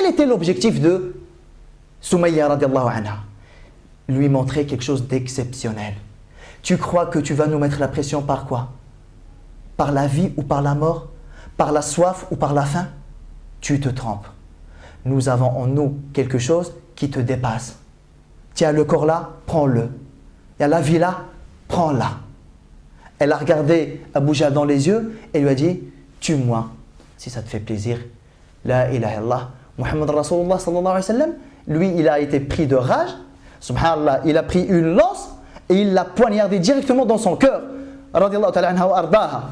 Quel était l'objectif de Soumaïa radiallahu anha? Lui montrer quelque chose d'exceptionnel. Tu crois que tu vas nous mettre la pression par quoi? Par la vie ou par la mort? Par la soif ou par la faim? Tu te trompes. Nous avons en nous quelque chose qui te dépasse. Tu as le corps là, prends-le. Il y a la vie là, prends-la. Elle a regardé Abu Jahl dans les yeux et lui a dit, tue-moi si ça te fait plaisir. La ilaha illallah. Muhammad Rasulullah sallallahu alayhi wa sallam, lui il a été pris de rage. Subhanallah, il a pris une lance et il l'a poignardé directement dans son cœur. Radiyallahu ta'ala anha wa ardaha.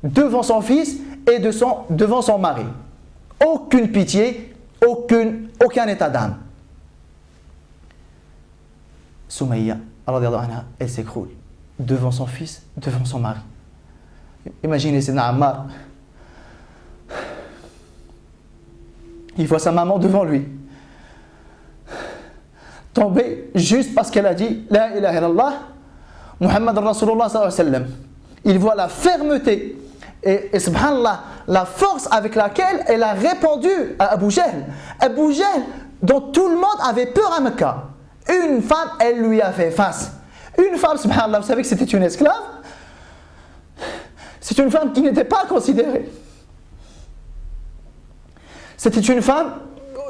Devant son fils et devant son mari. Aucune pitié, aucun état d'âme. Soumaïa, radiyallahu anha, elle s'écroule devant son fils, devant son mari. Imaginez, c'est Ammar. Il voit sa maman devant lui, tombée juste parce qu'elle a dit La ilaha illallah, Muhammad Rasulullah sallallahu alayhi wa sallam. Il voit la fermeté et subhanallah, la force avec laquelle elle a répondu à Abu Jahl. Abu Jahl, dont tout le monde avait peur à Mecca. Une femme, elle lui a fait face. Une femme, subhanallah, vous savez que c'était une esclave. C'est une femme qui n'était pas considérée. C'était une femme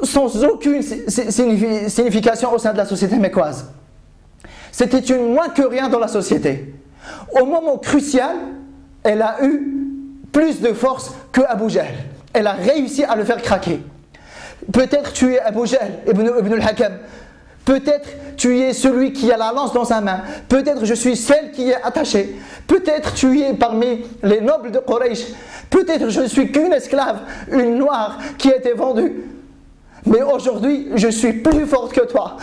sans aucune signification au sein de la société mécoise. C'était une moins que rien dans la société. Au moment crucial, elle a eu plus de force que Abu Jahl. Elle a réussi à le faire craquer. Peut-être tu es Abu Jahl, Ibn al-Hakam. Peut-être tu es celui qui a la lance dans sa main. Peut-être je suis celle qui est attachée. Peut-être tu es parmi les nobles de Quraysh. Peut-être je suis qu'une esclave, une noire qui a été vendue. Mais aujourd'hui, je suis plus forte que toi.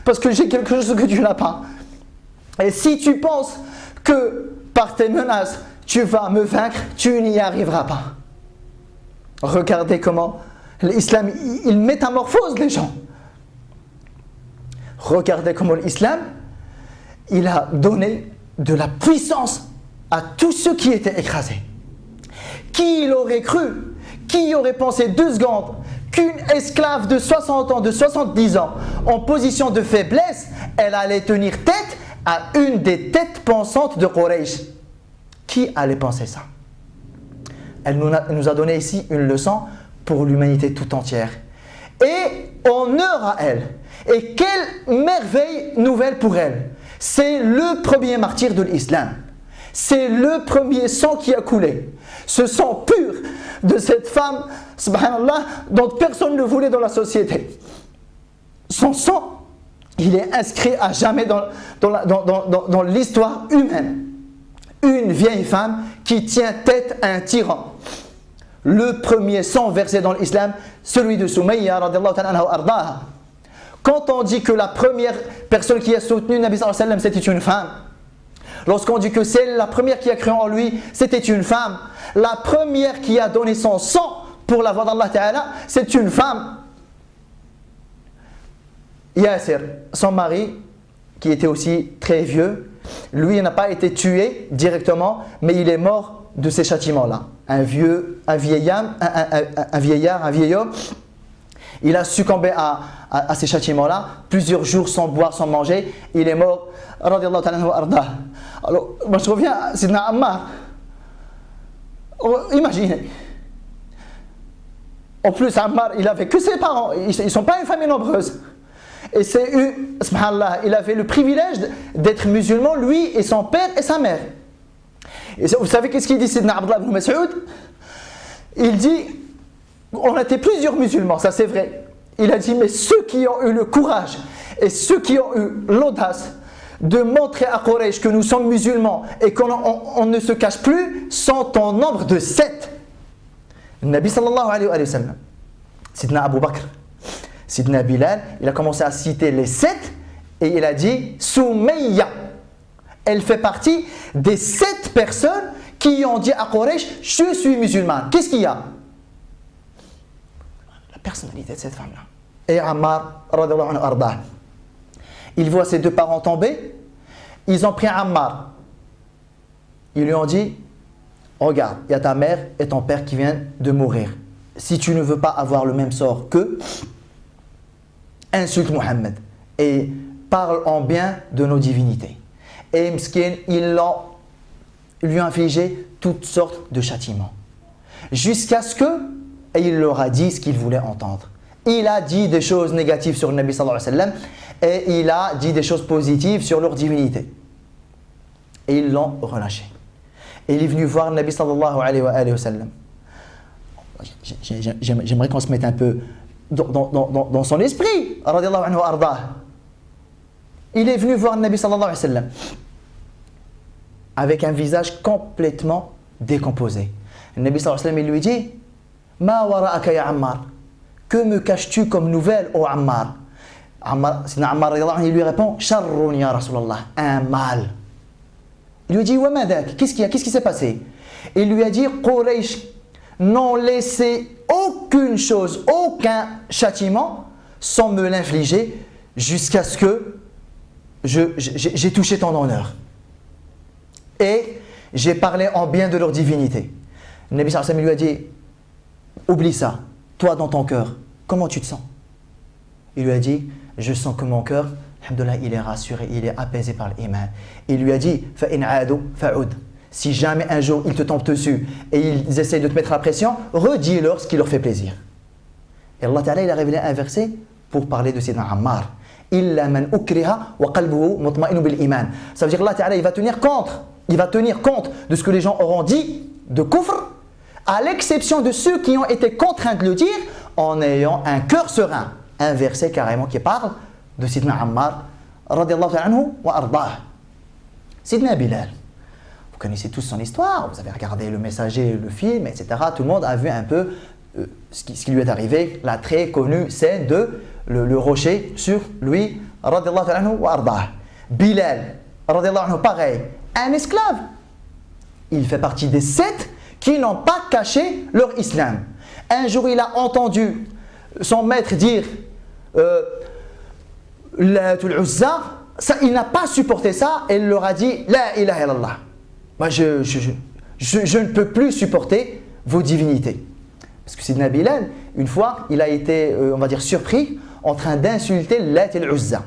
Parce que j'ai quelque chose que tu n'as pas. Et si tu penses que par tes menaces, tu vas me vaincre, tu n'y arriveras pas. Regardez comment l'islam, il métamorphose les gens. Regardez comment l'islam, il a donné de la puissance à tous ceux qui étaient écrasés. Qui l'aurait cru? Qui aurait pensé 2 secondes qu'une esclave de 60 ans, de 70 ans, en position de faiblesse, elle allait tenir tête à une des têtes pensantes de Quraysh? Qui allait penser ça? Elle nous a donné ici une leçon pour l'humanité tout entière. Et honneur à elle. Et quelle merveille nouvelle pour elle. C'est le premier martyr de l'islam. C'est le premier sang qui a coulé. Ce sang pur de cette femme, subhanallah, dont personne ne voulait dans la société. Son sang, il est inscrit à jamais dans l'histoire humaine. Une vieille femme qui tient tête à un tyran. Le premier sang versé dans l'islam, celui de Soumaïa radiallahu ta'ala anha wa ardaha. Quand on dit que la première personne qui a soutenu Nabi sallallahu alayhi wa sallam, c'était une femme. Lorsqu'on dit que c'est la première qui a cru en lui, c'était une femme. La première qui a donné son sang pour la voie d'Allah ta'ala, c'est une femme. Yasir, son mari, qui était aussi très vieux, lui n'a pas été tué directement, mais il est mort de ces châtiments-là. Un vieil homme, il a succombé à ces châtiments-là, plusieurs jours sans boire, sans manger, il est mort, radiyallahu ta'ala anhu wa ardah. Alors, moi je reviens à Sidna Ammar. Imaginez. En plus, Ammar, il avait que ses parents, ils ne sont pas une famille nombreuse. Et subhanallah, il avait le privilège d'être musulman, lui et son père et sa mère. Et vous savez qu'est-ce qu'il dit, Sidna Abdullah ibn Mas'ud? Il dit, on était plusieurs musulmans, ça c'est vrai. Il a dit, mais ceux qui ont eu le courage et ceux qui ont eu l'audace de montrer à Quraysh que nous sommes musulmans et qu'on ne se cache plus sont en nombre de 7. Le Nabi sallallahu alayhi wa sallam, Sidna Abu Bakr, Sidna Bilal, il a commencé à citer les 7 et il a dit Soumaïa. Elle fait partie des 7 personnes qui ont dit à Quraysh, je suis musulman. Qu'est-ce qu'il y a? La personnalité de cette femme-là. Et Ammar, radiyallahu anhu ardah, il voit ses 2 parents tomber, ils ont pris Ammar. Ils lui ont dit, regarde, il y a ta mère et ton père qui viennent de mourir. si tu ne veux pas avoir le même sort qu'eux, insulte Mohammed et parle en bien de nos divinités. Et Mskin, lui ont infligé toutes sortes de châtiments. Jusqu'à ce que, et il leur a dit ce qu'il voulait entendre. Il a dit des choses négatives sur le Nabi sallallahu alayhi wa sallam et il a dit des choses positives sur leur divinité. Et ils l'ont relâché. Et il est venu voir le Nabi sallallahu alayhi wa sallam. J'aimerais qu'on se mette un peu dans son esprit. Radiallahu anhu wa ardah. Il est venu voir le Nabi sallallahu alayhi wa sallam avec un visage complètement décomposé. Le Nabi sallallahu alayhi wa sallam, il lui dit: Ma wara'aka ya Ammar, que me caches-tu comme nouvelle, ô Ammar? Sidna Ammar radiallahu anhu, il lui répond: Sharrun ya Rasulallah, un mal. Il lui dit: Wa madak, qu'est-ce qu'il y a, qu'est-ce qui s'est passé? Il lui a dit: Quraysh n'ont laissé aucune chose, aucun châtiment sans me l'infliger jusqu'à ce que j'ai touché ton honneur. Et j'ai parlé en bien de leur divinité. Le Nabi sallallahu alayhi wa sallam lui a dit: oublie ça, toi dans ton cœur, comment tu te sens? Il lui a dit: je sens que mon cœur, alhamdoulilah, il est rassuré, il est apaisé par l'iman. Il lui a dit: fa'in aadu fa'ud. Si jamais un jour ils te tombent dessus et ils essayent de te mettre la pression, redis-leur ce qui leur fait plaisir. Et Allah Ta'ala, il a révélé un verset pour parler de Sidna Ammar. Illa man ukriha wa qalbuhu mutma'innu bil iman. Ça veut dire Allah Ta'ala, il va tenir compte de ce que les gens auront dit de kufr, à l'exception de ceux qui ont été contraints de le dire en ayant un cœur serein. Un verset carrément qui parle de Sidna Ammar radiallahu anhu wa ardah. Sidna Bilal, vous connaissez tous son histoire, vous avez regardé Le Messager, le film, etc. Tout le monde a vu un peu ce qui lui est arrivé, la très connue scène de le rocher sur lui radiallahu anhu wa ardah. Bilal radiallahu anhu, pareil, un esclave. Il fait partie des 7 qui n'ont pas caché leur islam. Un jour, il a entendu son maître dire Latul Uzza, il n'a pas supporté ça et il leur a dit: La ilaha illallah. Moi, je ne peux plus supporter vos divinités. Parce que Sidna Bilal, une fois, il a été, on va dire, surpris en train d'insulter Latul Uzza.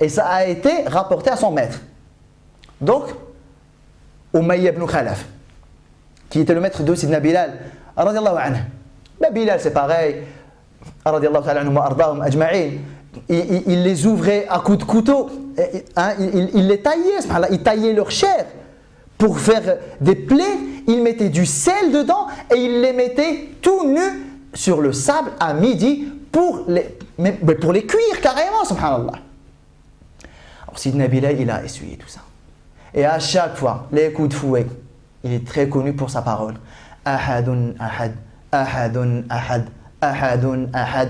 Et ça a été rapporté à son maître. Donc, Umayya ibn Khalaf, qui était le maître de Sidna Bilal, radiallahu anhu. Ben Bilal, c'est pareil, radiallahu ta'ala anhu wa ardahum ajma'in. Il les ouvrait à coups de couteau, il les taillait, il taillait leur chair pour faire des plaies, il mettait du sel dedans et il les mettait tout nus sur le sable à midi pour les cuire carrément, subhanallah. Alors Sidna Bilal, il a essuyé tout ça. Et à chaque fois, les coups de fouet, il est très connu pour sa parole. Ahadun ahad, ahadun ahad, ahadun ahad.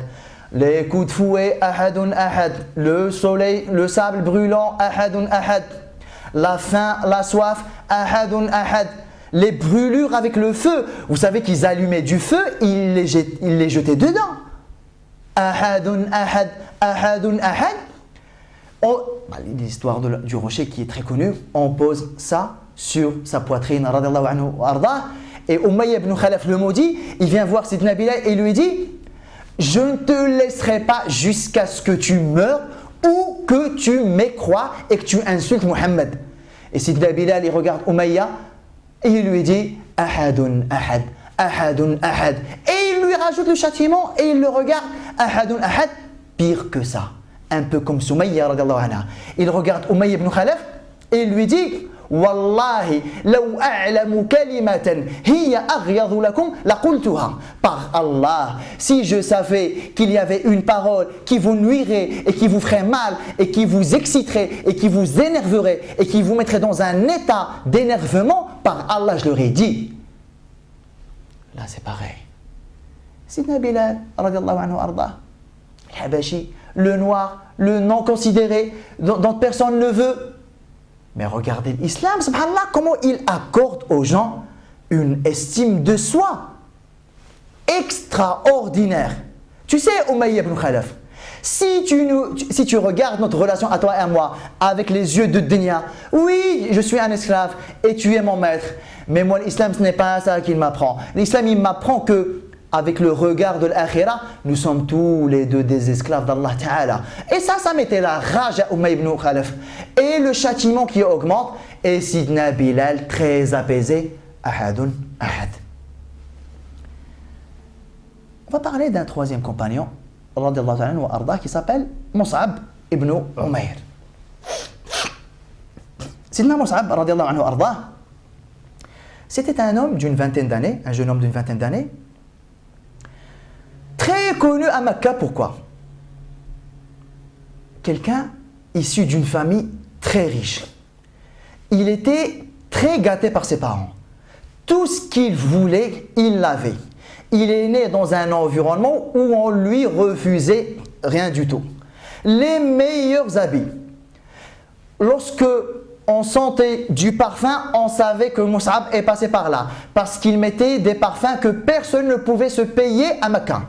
Les coups de fouet, ahadun ahad. Le soleil, le sable brûlant, ahadun ahad. La faim, la soif, ahadun ahad. Les brûlures avec le feu. Vous savez qu'ils allumaient du feu, ils les jetaient dedans. Ahadun ahad, ahadun ahad. L'histoire du rocher qui est très connue, on pose ça sur sa poitrine, radiallahu anhu wa ardah. Et Umayya ibn Khalaf, le maudit, il vient voir Sidna Bilal et lui dit: je ne te laisserai pas jusqu'à ce que tu meurs ou que tu m'écroies et que tu insultes Muhammad. Et Sidna Bilal, il regarde Umayya et il lui dit: ahadun ahad, ahadun ahad. Et il lui rajoute le châtiment et il le regarde: ahadun ahad, pire que ça. Un peu comme Soumayya radiallahu anha. Il regarde Umayya ibn Khalaf et il lui dit: Wallahi, law a'lamu kalimatan hiya aghyadhu lakum laqultuha. Par Allah, si je savais qu'il y avait une parole qui vous nuirait et qui vous ferait mal et qui vous exciterait et qui vous énerverait et qui vous mettrait dans un état d'énervement, par Allah, je l'aurais dit. Là, c'est pareil. Sidna Bilal radiallahu anhu arda, Habashi, le noir, le non considéré, dont personne ne veut. Mais regardez l'islam, subhanallah, comment il accorde aux gens une estime de soi extraordinaire. Tu sais, Umayya ibn Khalaf, si tu regardes notre relation à toi et à moi avec les yeux de dunya, oui, je suis un esclave et tu es mon maître, mais moi l'islam, ce n'est pas ça qu'il m'apprend. L'islam, il m'apprend que avec le regard de l'akhira, nous sommes tous les deux des esclaves d'Allah Ta'ala. Et ça mettait la rage à Umayy ibn Khalaf. Et le châtiment qui augmente, et Sidna Bilal très apaisé, ahadun ahad. On va parler d'un troisième compagnon, radiyallahu ta'ala wa arda, qui s'appelle Mus'ab ibn Umayr. Sidna Mus'ab, radiyallahu anhu wa arda, c'était un homme d'une vingtaine d'années, un jeune homme d'une vingtaine d'années, très connu à Mecca. Pourquoi? Quelqu'un issu d'une famille très riche. Il était très gâté par ses parents. Tout ce qu'il voulait, il l'avait. Il est né dans un environnement où on lui refusait rien du tout. Les meilleurs habits. Lorsque on sentait du parfum, on savait que Mus'ab est passé par là. Parce qu'il mettait des parfums que personne ne pouvait se payer à Mecca.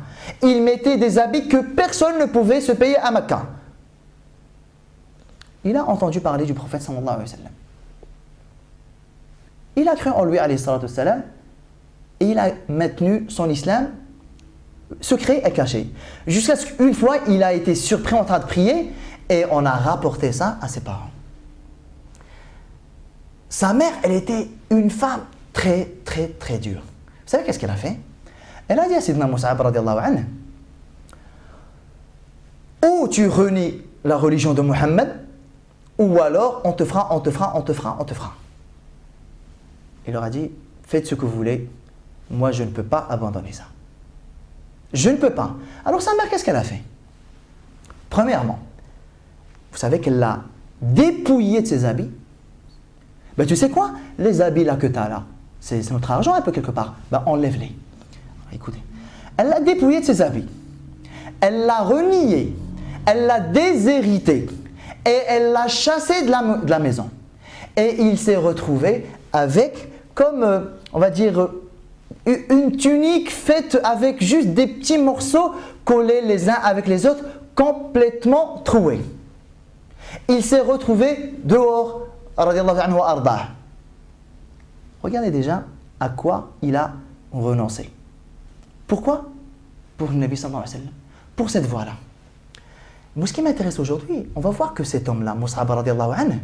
Il mettait des habits que personne ne pouvait se payer à Mecca. Il a entendu parler du prophète sallallahu alayhi wa sallam. Il a cru en lui alayhi salatu wassalam, et il a maintenu son islam secret et caché. Jusqu'à ce qu'une fois, il a été surpris en train de prier et on a rapporté ça à ses parents. Sa mère, elle était une femme très dure. Vous savez qu'est-ce qu'elle a fait? Elle a dit à Sidna Mus'ab radiyallahu anhu, ou tu renies la religion de Muhammad, ou alors on te fera. Il leur a dit, faites ce que vous voulez, moi je ne peux pas abandonner ça. Je ne peux pas. Alors sa mère, qu'est-ce qu'elle a fait? Premièrement, vous savez qu'elle l'a dépouillé de ses habits. Ben tu sais quoi? Les habits là que tu as là, c'est notre argent un peu quelque part. Ben enlève-les. Écoutez, elle l'a dépouillé de ses habits. Elle l'a renié. Elle l'a déshérité. Et elle l'a chassé de la maison. Et il s'est retrouvé avec, comme on va dire, une tunique faite avec juste des petits morceaux collés les uns avec les autres, complètement troués. Il s'est retrouvé dehors, radiyallahu anhu wa ardah. Regardez déjà à quoi il a renoncé. Pourquoi? Pour le Nabi sallallahu alayhi wa sallam, pour cette voie-là. Moi, ce qui m'intéresse aujourd'hui, on va voir que cet homme-là, Mus'ab radiyallahu anhu,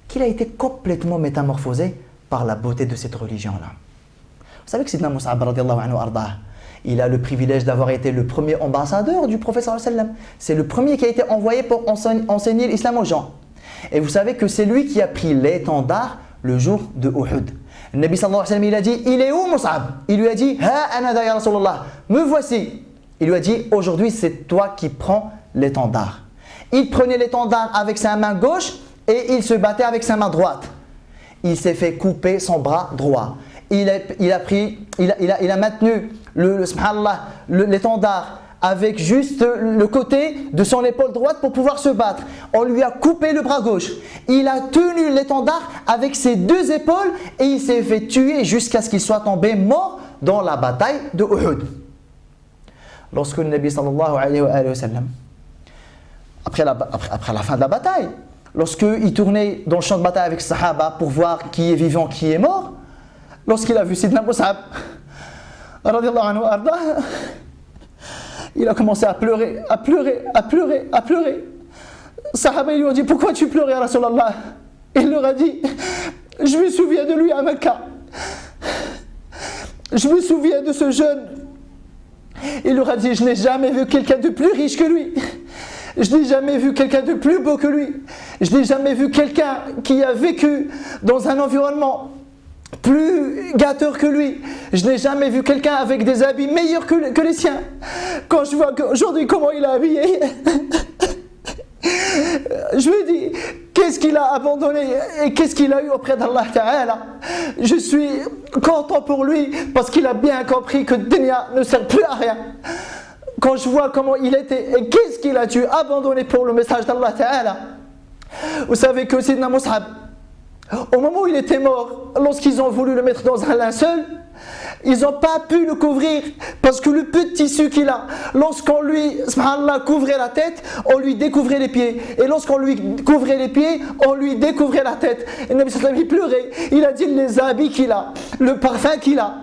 qu'il a été complètement métamorphosé par la beauté de cette religion-là. Vous savez que Sidna Mus'ab radiyallahu anhu ardah, il a le privilège d'avoir été le premier ambassadeur du prophète sallallahu alayhi wa sallam. C'est le premier qui a été envoyé pour enseigner l'islam aux gens. Et vous savez que c'est lui qui a pris l'étendard le jour de Uhud. Le Nabi sallallahu alayhi wa sallam, il a dit, il est où Mus'ab? Il lui a dit, ha anada ya Rasulallah, me voici. Il lui a dit, aujourd'hui c'est toi qui prends l'étendard. Il prenait l'étendard avec sa main gauche et il se battait avec sa main droite. Il s'est fait couper son bras droit. Il a maintenu l'étendard avec juste le côté de son épaule droite pour pouvoir se battre. On lui a coupé le bras gauche. Il a tenu l'étendard avec ses deux épaules et il s'est fait tuer jusqu'à ce qu'il soit tombé mort dans la bataille de Uhud. Lorsque le Nabi sallallahu alayhi wa sallam, après la fin de la bataille, lorsqu'il tournait dans le champ de bataille avec ses sahaba pour voir qui est vivant, qui est mort, lorsqu'il a vu Sidna Mus'ab, radiyallahu anhu ardah, il a commencé à pleurer. Sahaba, ils lui ont dit, pourquoi tu pleurais, Rasulallah? Il leur a dit, je me souviens de lui à Mecca. Je me souviens de ce jeune. Il leur a dit, je n'ai jamais vu quelqu'un de plus riche que lui. Je n'ai jamais vu quelqu'un de plus beau que lui. Je n'ai jamais vu quelqu'un qui a vécu dans un environnement plus gâteur que lui. Je n'ai jamais vu quelqu'un avec des habits meilleurs que les siens. Quand je vois aujourd'hui comment il est habillé, je me dis, qu'est-ce qu'il a abandonné et qu'est-ce qu'il a eu auprès d'Allah Ta'ala. Je suis content pour lui parce qu'il a bien compris que dunya ne sert plus à rien. Quand je vois comment il était et qu'est-ce qu'il a dû abandonner pour le message d'Allah Ta'ala. Vous savez que Sidna Mus'ab, au moment où il était mort, lorsqu'ils ont voulu le mettre dans un linceul, ils n'ont pas pu le couvrir parce que le peu de tissu qu'il a, lorsqu'on lui, subhanallah, couvrait la tête, on lui découvrait les pieds. Et lorsqu'on lui couvrait les pieds, on lui découvrait la tête. Et le Nabi sallallahu alayhi wa sallam, il pleurait. Il a dit les habits qu'il a, le parfum qu'il a.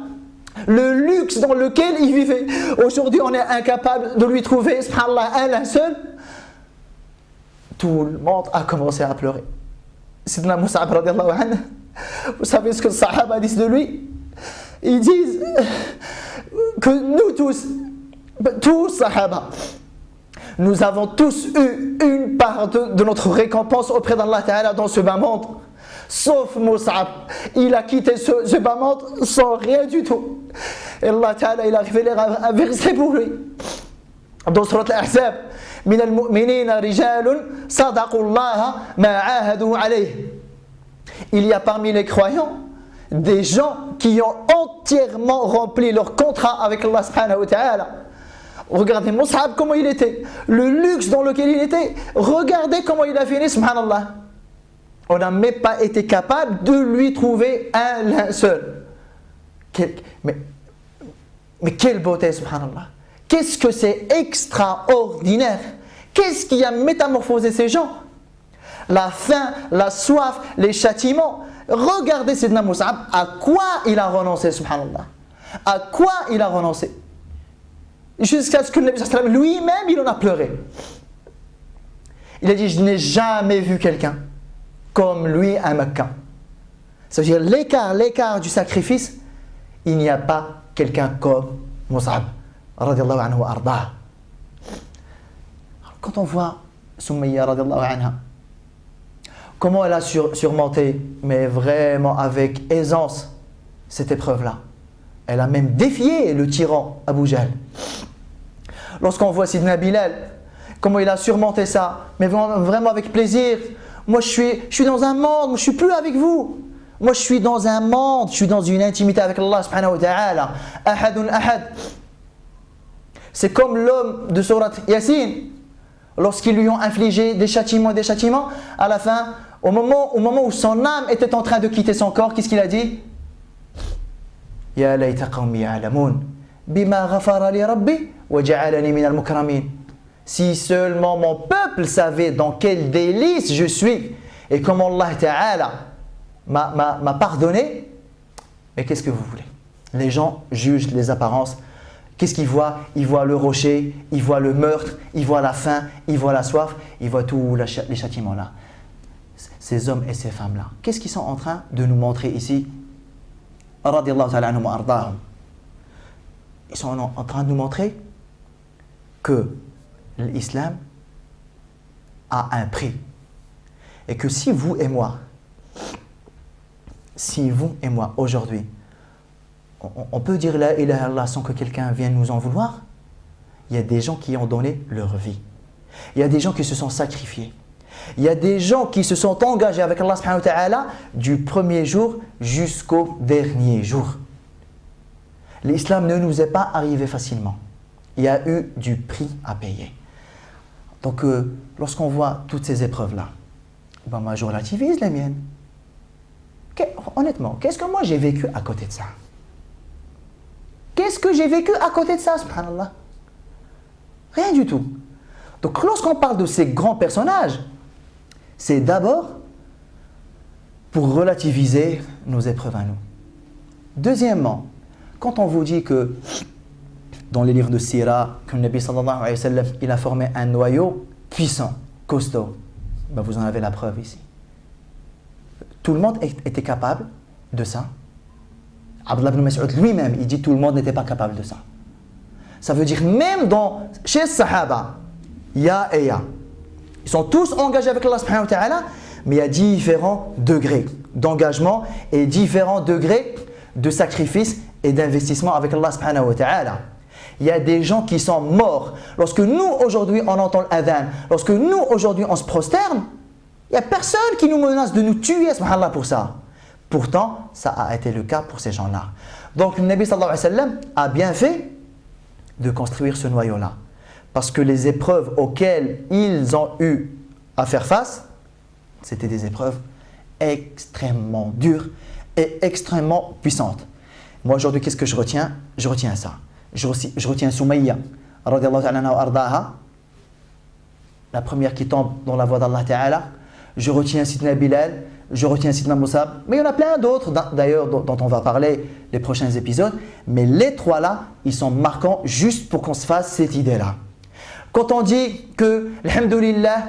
Le luxe dans lequel il vivait. Aujourd'hui, on est incapable de lui trouver, subhanallah, un linceul. Tout le monde a commencé à pleurer. Sidna Mus'ab radiyallahu anhu, vous savez ce que les Sahaba disent de lui? Ils disent que nous tous Sahaba, nous avons tous eu une part de notre récompense auprès d'Allah Ta'ala dans ce bas monde. Sauf Mus'ab, il a quitté ce bas monde sans rien du tout. Et Allah Ta'ala, il a révélé un verset pour lui. Dans Surat Al-Ahzab, من المؤمنين رجال صدقوا الله ما عاهدوا عليه. Il y a parmi les croyants des gens qui ont entièrement rempli leur contrat avec Allah subhanahu wa ta'ala. Regardez Mus'ab comment il était, le luxe dans lequel il était, regardez comment il a fini, subhanallah. On n'a même pas été capable de lui trouver un linceul. Mais quelle beauté, subhanallah. Qu'est-ce que c'est extraordinaire. Qu'est-ce qui a métamorphosé ces gens? La faim, la soif, les châtiments. Regardez Sidna Mus'ab, à quoi il a renoncé, subhanallah. À quoi il a renoncé. Jusqu'à ce que le Nabi sallallahu alayhi wa sallam lui-même, il en a pleuré. Il a dit, je n'ai jamais vu quelqu'un comme lui à Mecca. C'est-à-dire l'écart du sacrifice, il n'y a pas quelqu'un comme Mus'ab. Radiallahu anhu wa arda. Quand on voit Sumayya radiallahu anha, comment elle a surmonté, mais vraiment avec aisance, cette épreuve-là. Elle a même défié le tyran Abu Jahl. Lorsqu'on voit Sidna Bilal, comment il a surmonté ça, mais vraiment avec plaisir. Moi je suis dans un monde, moi, je ne suis plus avec vous. Moi je suis dans un monde, je suis dans une intimité avec Allah subhanahu wa ta'ala. Ahadun ahad. C'est comme l'homme de Surat Yasin, lorsqu'ils lui ont infligé des châtiments, à la fin, au moment où son âme était en train de quitter son corps, qu'est-ce qu'il a dit? Ya layta qawmi ya'lamun bima ghafara li rabbi wa ja'alani min al-mukramin. Si seulement mon peuple savait dans quel délice je suis et comment Allah Ta'ala m'a pardonné. Mais qu'est-ce que vous voulez? Les gens jugent les apparences. Qu'est-ce qu'ils voient? Ils voient le rocher, ils voient le meurtre, ils voient la faim, ils voient la soif, ils voient tous les châtiments là. Ces hommes et ces femmes là, qu'est-ce qu'ils sont en train de nous montrer ici? Radiyallahu ta'ala anhum wa ardahum. Ils sont en train de nous montrer que l'islam a un prix. Et que si vous et moi aujourd'hui, on peut dire la ilaha illallah sans que quelqu'un vienne nous en vouloir. Il y a des gens qui ont donné leur vie. Il y a des gens qui se sont sacrifiés. Il y a des gens qui se sont engagés avec Allah subhanahu wa ta'ala du premier jour jusqu'au dernier jour. L'islam ne nous est pas arrivé facilement. Il y a eu du prix à payer. Donc lorsqu'on voit toutes ces épreuves-là, moi je relativise les miennes. Honnêtement, qu'est-ce que moi j'ai vécu à côté de ça? Qu'est-ce que j'ai vécu à côté de ça, subhanallah? Rien du tout. Donc lorsqu'on parle de ces grands personnages, c'est d'abord pour relativiser nos épreuves à nous. Deuxièmement, quand on vous dit que dans les livres de Sira, que le Nabi sallallahu alayhi wa sallam, il a formé un noyau puissant, costaud, ben vous en avez la preuve ici. Tout le monde était capable de ça. Abdullah ibn Mas'ud lui-même, il dit tout le monde n'était pas capable de ça. Ça veut dire même chez les Sahaba, il y a et il y a. Ils sont tous engagés avec Allah subhanahu wa ta'ala, mais il y a différents degrés d'engagement et différents degrés de sacrifice et d'investissement avec Allah subhanahu wa ta'ala. Il y a des gens qui sont morts. Lorsque nous aujourd'hui on entend l'adhan, lorsque nous aujourd'hui on se prosterne, il n'y a personne qui nous menace de nous tuer subhanallah pour ça. Pourtant, ça a été le cas pour ces gens-là. Donc le Nabi sallallahu alayhi wa sallam a bien fait de construire ce noyau-là. Parce que les épreuves auxquelles ils ont eu à faire face, c'était des épreuves extrêmement dures et extrêmement puissantes. Moi aujourd'hui, qu'est-ce que je retiens? Je retiens ça. Je retiens Sumayya, radiyallahu ta'ala anha wa ardaha, la première qui tombe dans la voie d'Allah Ta'ala. Je retiens Sidna Bilal, je retiens Sidna Musab, mais il y en a plein d'autres d'ailleurs dont on va parler les prochains épisodes. Mais les trois là, ils sont marquants juste pour qu'on se fasse cette idée-là. Quand on dit que, alhamdoulilah,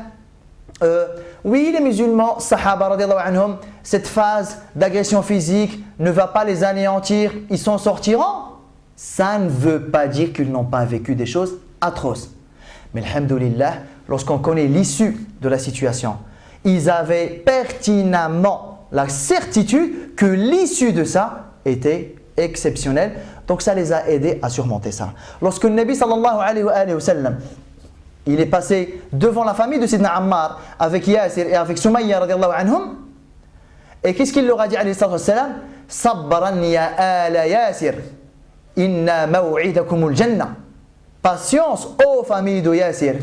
oui, les musulmans, Sahaba radiallahu anhum, cette phase d'agression physique ne va pas les anéantir, ils s'en sortiront. Ça ne veut pas dire qu'ils n'ont pas vécu des choses atroces. Mais alhamdoulilah, lorsqu'on connaît l'issue de la situation, ils avaient pertinemment la certitude que l'issue de ça était exceptionnelle. Donc ça les a aidés à surmonter ça. Lorsque le Nabi sallallahu alayhi wa sallam, il est passé devant la famille de Sidna Ammar avec Yasir et avec Soumaïa radiallahu anhum, et qu'est-ce qu'il leur a dit alayhi salatu wassalam? Sabbaran ya ala Yasir, inna maw'idakumul jannah. Patience, ô famille de Yasir.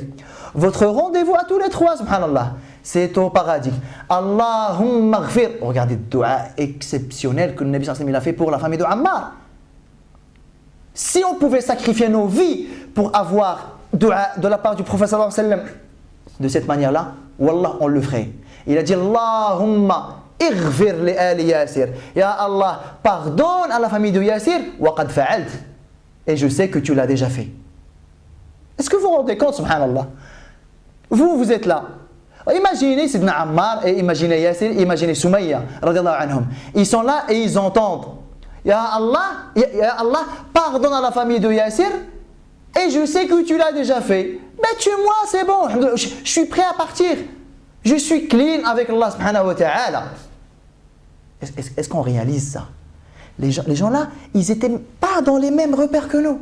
Votre rendez-vous à tous les trois, subhanallah, c'est au paradis. Allahumma ghfir. Regardez le dua exceptionnel que le Nabi sallallahu alayhi wa sallam a fait pour la famille de Ammar. Si on pouvait sacrifier nos vies pour avoir dua de la part du prophète sallallahu alayhi wa sallam de cette manière-là, wallah, on le ferait. Il a dit Allahumma ighfir li ali Yasir. Ya Allah, pardonne à la famille de Yasir, wa qad fa'alt. Et je sais que tu l'as déjà fait. Est-ce que vous vous rendez compte, subhanallah? Vous êtes là. Imaginez Sidna Ammar et imaginez Yasir, imaginez Soumaïa, radiallahu anhum. Ils sont là et ils entendent. Ya Allah, pardonne à la famille de Yasir et je sais que tu l'as déjà fait. Mais tue-moi, c'est bon. Je suis prêt à partir. Je suis clean avec Allah subhanahu wa ta'ala. Est-ce qu'on réalise ça? Les gens là, ils n'étaient pas dans les mêmes repères que nous.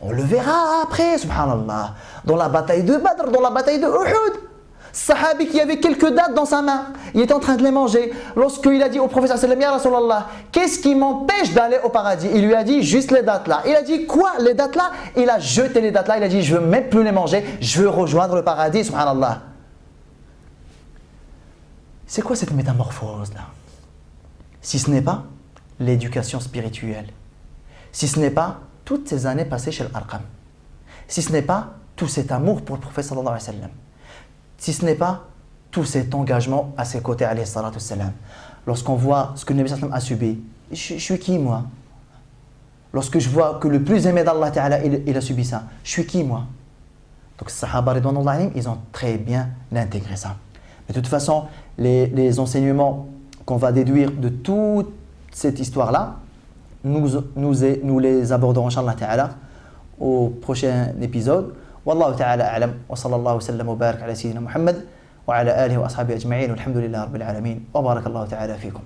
On le verra après, subhanallah. Dans la bataille de Badr, dans la bataille de Uhud. Sahabi qui avait quelques dattes dans sa main, il était en train de les manger. Lorsqu'il a dit au prophète sallallahu alayhi wa sallam, Ya Rasulallah, qu'est-ce qui m'empêche d'aller au paradis? Il lui a dit juste les dattes là. Il a dit quoi, les dattes là? Il a jeté les dattes là, il a dit je veux même plus les manger, je veux rejoindre le paradis, subhanallah. C'est quoi cette métamorphose là? Si ce n'est pas l'éducation spirituelle, si ce n'est pas toutes ces années passées chez l'Arqam, si ce n'est pas tout cet amour pour le prophète sallallahu alayhi wa sallam, si ce n'est pas tout cet engagement à ses côtés, alayhi salatu wassalam. Lorsqu'on voit ce que le Nabi sallallahu alayhi wa sallam a subi, je suis qui moi? Lorsque je vois que le plus aimé d'Allah Ta'ala, il a subi ça, je suis qui moi? Donc les Sahaba ridwanullah alayhim, ils ont très bien intégré ça. Mais de toute façon, les enseignements qu'on va déduire de toute cette histoire-là, nous les aborderons, Inch'Allah Ta'ala, au prochain épisode. Wallahu ta'ala a'lam wa sallallahu sallam wa barak ala sayyidina Muhammad wa ala alihi wa ashabihi ajma'in walhamdulillahi rabbil alamin wa barakallahu ta'ala fikum.